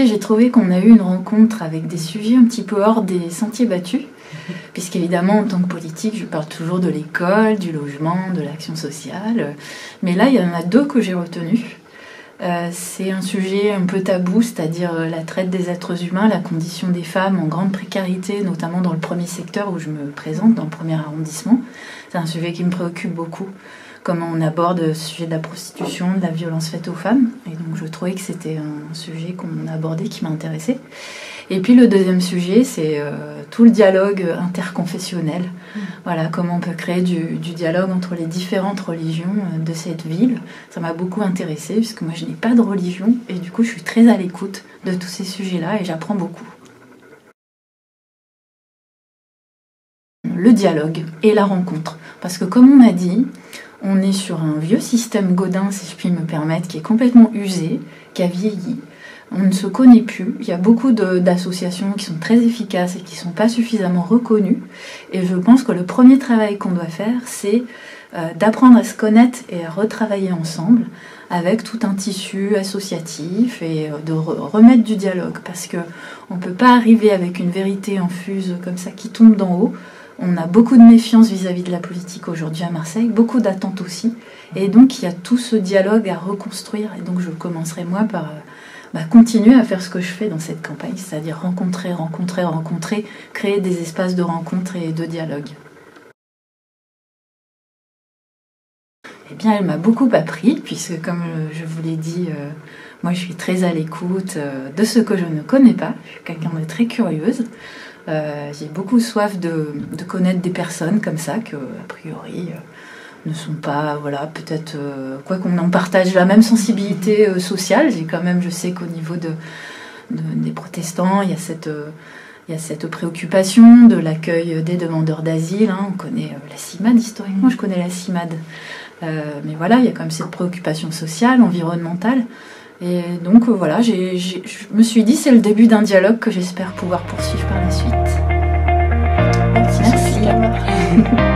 écoutez, j'ai trouvé qu'on a eu une rencontre avec des sujets un petit peu hors des sentiers battus, puisqu'évidemment, en tant que politique, je parle toujours de l'école, du logement, de l'action sociale. Mais là, il y en a deux que j'ai retenus. C'est un sujet un peu tabou, c'est-à-dire la traite des êtres humains, la condition des femmes en grande précarité, notamment dans le premier secteur où je me présente, dans le premier arrondissement. C'est un sujet qui me préoccupe beaucoup, comment on aborde le sujet de la prostitution, de la violence faite aux femmes. Et donc je trouvais que c'était un sujet qu'on abordait qui m'intéressait. Et puis le deuxième sujet, c'est tout le dialogue interconfessionnel. Voilà, comment on peut créer du dialogue entre les différentes religions de cette ville. Ça m'a beaucoup intéressée, puisque moi je n'ai pas de religion, et du coup je suis très à l'écoute de tous ces sujets-là, et j'apprends beaucoup. Le dialogue et la rencontre. Parce que comme on a dit, on est sur un vieux système Godin, si je puis me permettre, qui est complètement usé, qui a vieilli. On ne se connaît plus. Il y a beaucoup d'associations qui sont très efficaces et qui ne sont pas suffisamment reconnues. Et je pense que le premier travail qu'on doit faire, c'est d'apprendre à se connaître et à retravailler ensemble avec tout un tissu associatif et de remettre du dialogue. Parce qu'on ne peut pas arriver avec une vérité infuse comme ça qui tombe d'en haut. On a beaucoup de méfiance vis-à-vis de la politique aujourd'hui à Marseille, beaucoup d'attentes aussi. Et donc il y a tout ce dialogue à reconstruire. Et donc je commencerai moi par continuer à faire ce que je fais dans cette campagne, c'est-à-dire rencontrer, créer des espaces de rencontre et de dialogue. Eh bien, elle m'a beaucoup appris, puisque comme je vous l'ai dit, moi je suis très à l'écoute de ce que je ne connais pas. Je suis quelqu'un de très curieuse. J'ai beaucoup soif de connaître des personnes comme ça, que a priori ne sont pas, voilà, peut-être, quoi qu'on en partage la même sensibilité sociale. Je sais qu'au niveau des protestants, il y a cette préoccupation de l'accueil des demandeurs d'asile. Hein. On connaît la CIMAD, historiquement, je connais la CIMAD. Mais voilà, il y a quand même cette préoccupation sociale, environnementale. Et donc voilà, je me suis dit, c'est le début d'un dialogue que j'espère pouvoir poursuivre par la suite. Merci.